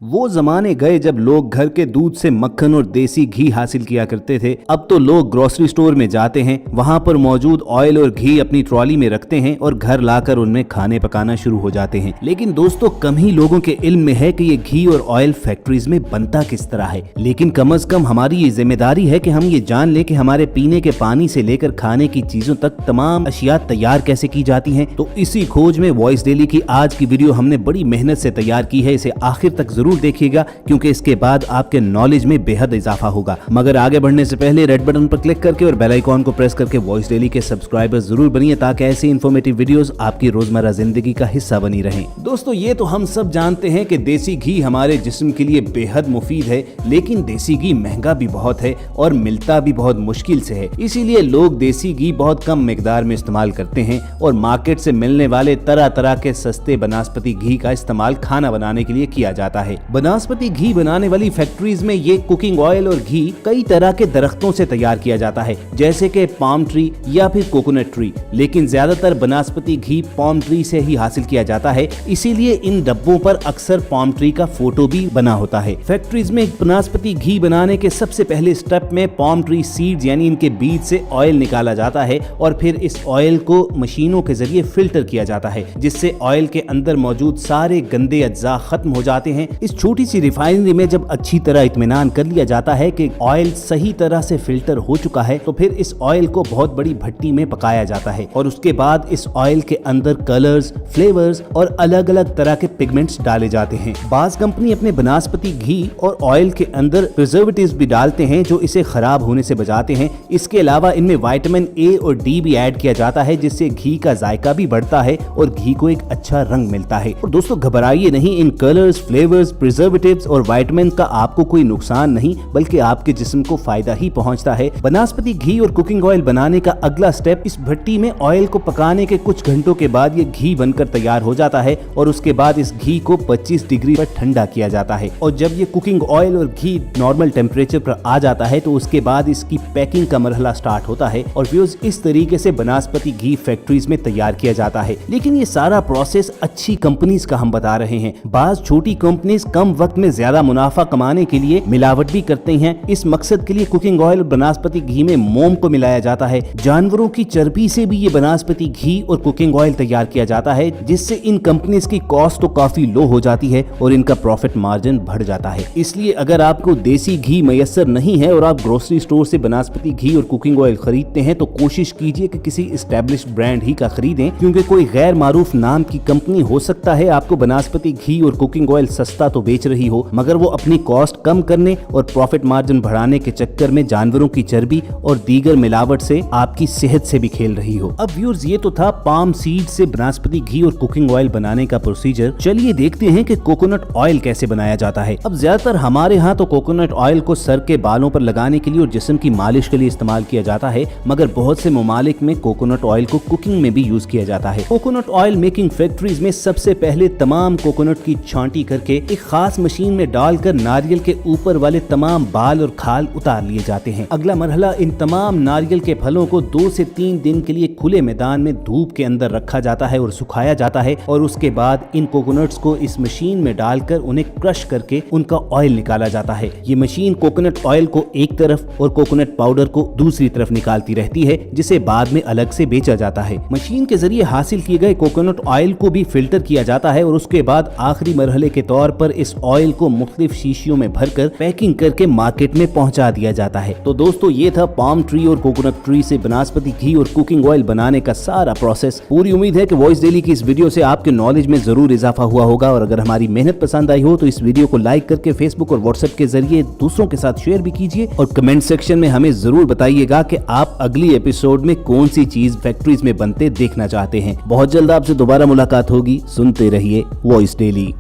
वो जमाने गए जब लोग घर के दूध से मक्खन और देसी घी हासिल किया करते थे। अब तो लोग ग्रोसरी स्टोर में जाते हैं, वहां पर मौजूद ऑयल और घी अपनी ट्रॉली में रखते हैं और घर लाकर उनमें खाने पकाना शुरू हो जाते हैं। लेकिन दोस्तों, कम ही लोगों के इल्म में है कि ये घी और ऑयल फैक्ट्रीज में बनता किस तरह है। लेकिन कम से कम हमारी ये जिम्मेदारी है कि हम ये जान लें कि हमारे पीने के पानी से लेकर खाने की चीजों तक तमाम अशिया तैयार कैसे की जाती हैं। तो इसी खोज में वॉइस डेली की आज की वीडियो हमने बड़ी मेहनत से तैयार की है। इसे आखिर तक जरूर देखिएगा क्योंकि इसके बाद आपके नॉलेज में बेहद इजाफा होगा। मगर आगे बढ़ने से पहले रेड बटन पर क्लिक करके और बेल आइकॉन को प्रेस करके वॉइस डेली के सब्सक्राइबर जरूर बनिए ताकि ऐसी इन्फॉर्मेटिव वीडियोस आपकी रोजमर्रा जिंदगी का हिस्सा बनी रहें। दोस्तों, ये तो हम सब जानते हैं कि देसी घी हमारे जिस्म के लिए बेहद मुफीद है, लेकिन देसी घी महंगा भी बहुत है और मिलता भी बहुत मुश्किल से है। इसीलिए लोग देसी घी बहुत कम मिकदार में इस्तेमाल करते हैं और मार्केट से मिलने वाले तरह तरह के सस्ते बनास्पति घी का इस्तेमाल खाना बनाने के लिए किया जाता है। बनास्पति घी बनाने वाली फैक्ट्रीज में ये कुकिंग ऑयल और घी कई तरह के दरख्तों से तैयार किया जाता है, जैसे कि पाम ट्री या फिर कोकोनट ट्री। लेकिन ज्यादातर बनास्पति घी पाम ट्री से ही हासिल किया जाता है, इसीलिए इन डब्बों पर अक्सर पाम ट्री का फोटो भी बना होता है। फैक्ट्रीज में बनास्पति घी बनाने के सबसे पहले स्टेप में पाम ट्री सीड्स यानी इनके बीज से ऑयल निकाला जाता है और फिर इस ऑयल को मशीनों के जरिए फिल्टर किया जाता है, जिससे ऑयल के अंदर मौजूद सारे गंदे अज्जा खत्म हो जाते हैं। इस छोटी सी रिफाइनरी में जब अच्छी तरह इत्मीनान कर लिया जाता है कि ऑयल सही तरह से फिल्टर हो चुका है, तो फिर इस ऑयल को बहुत बड़ी भट्टी में पकाया जाता है और उसके बाद इस ऑयल के अंदर कलर्स, फ्लेवर्स और अलग अलग तरह के पिगमेंट्स डाले जाते हैं। बाज कंपनी अपने बनास्पति घी और ऑयल के अंदर प्रिजर्वेटिव्स भी डालते हैं जो इसे खराब होने से बचाते हैं। इसके अलावा इनमें विटामिन ए और डी भी ऐड किया जाता है, जिससे घी का जायका भी बढ़ता है और घी को एक अच्छा रंग मिलता है। और दोस्तों, घबराइए नहीं, इन कलर्स, फ्लेवर्स, प्रिजर्वेटिव्स और विटामिन का आपको कोई नुकसान नहीं बल्कि आपके जिस्म को फायदा ही पहुंचता है। बनास्पति घी और कुकिंग ऑयल बनाने का अगला स्टेप, इस भट्टी में ऑयल को पकाने के कुछ घंटों के बाद ये घी बनकर तैयार हो जाता है और उसके बाद इस घी को 25 डिग्री पर ठंडा किया जाता है। और जब ये कुकिंग ऑयल और घी नॉर्मल टेम्परेचर पर आ जाता है तो उसके बाद इसकी पैकिंग का मरहला स्टार्ट होता है और व्यूअर्स, इस तरीके से बनास्पति घी फैक्ट्रीज में तैयार किया जाता है। लेकिन ये सारा प्रोसेस अच्छी कंपनीज का हम बता रहे हैं। बाज छोटी कंपनीज कम वक्त में ज्यादा मुनाफा कमाने के लिए मिलावट भी करते हैं। इस मकसद के लिए कुकिंग ऑयल और बनास्पति घी में मोम को मिलाया जाता है। जानवरों की चर्बी से भी ये बनास्पति घी और कुकिंग ऑयल तैयार किया जाता है, जिससे इन कंपनीज की कॉस्ट तो काफी लो हो जाती है और इनका प्रॉफिट मार्जिन बढ़ जाता है। इसलिए अगर आपको देसी घी मैसर नहीं है और आप ग्रोसरी स्टोर से बनास्पति घी और कुकिंग ऑयल खरीदते हैं तो कोशिश कीजिए कि किसी एस्टेब्लिश्ड ब्रांड ही का खरीदें, क्योंकि कोई गैर मारूफ नाम की कंपनी हो सकता है आपको बनास्पति घी और कुकिंग ऑयल सस्ता तो बेच रही हो, मगर वो अपनी कॉस्ट कम करने और प्रॉफिट मार्जिन बढ़ाने के चक्कर में जानवरों की चर्बी और दीगर मिलावट से आपकी सेहत से भी खेल रही हो। अब व्यूअर्स, ये तो था पाम सीड से बनास्पति घी और कुकिंग ऑयल बनाने का प्रोसीजर। चलिए देखते हैं कि कोकोनट ऑयल कैसे बनाया जाता है। अब ज्यादातर हमारे यहाँ तो कोकोनट ऑयल को सर के बालों पर लगाने के लिए और जिस्म की मालिश के लिए इस्तेमाल किया जाता है, मगर बहुत से ममालिक में कोकोनट ऑयल को कुकिंग में भी यूज किया जाता है। कोकोनट ऑयल मेकिंग फैक्ट्रीज में सबसे पहले तमाम कोकोनट की छांटी करके एक खास मशीन में डालकर नारियल के ऊपर वाले तमाम बाल और खाल उतार लिए जाते हैं। अगला मरहला, इन तमाम नारियल के फलों को 2 से 3 दिन के लिए खुले मैदान में धूप के अंदर रखा जाता है और सुखाया जाता है और उसके बाद इन कोकोनट्स को इस मशीन में डालकर उन्हें क्रश करके उनका ऑयल निकाला जाता है। ये मशीन कोकोनट ऑयल को एक तरफ और कोकोनट पाउडर को दूसरी तरफ निकालती रहती है, जिसे बाद में अलग से बेचा जाता है। मशीन के जरिए हासिल किए गए कोकोनट ऑयल को भी फिल्टर किया जाता है और उसके बाद आखिरी मरहले के तौर पर इस ऑयल को मुख्तलिफ शीशियों में भरकर पैकिंग करके मार्केट में पहुंचा दिया जाता है। तो दोस्तों, ये था पाम ट्री और कोकोनट ट्री से बनास्पति घी और कुकिंग ऑयल बनाने का सारा प्रोसेस। पूरी उम्मीद है कि वॉइस डेली की इस वीडियो से आपके नॉलेज में जरूर इजाफा हुआ होगा और अगर हमारी मेहनत पसंद आई हो तो इस वीडियो को लाइक करके फेसबुक और व्हाट्सएप के जरिए दूसरों के साथ शेयर भी कीजिए और कमेंट सेक्शन में हमें जरूर बताइएगा कि आप अगली एपिसोड में कौन सी चीज फैक्ट्रीज में बनते देखना चाहते हैं। बहुत जल्द आपसे दोबारा मुलाकात होगी। सुनते रहिए वॉइस डेली।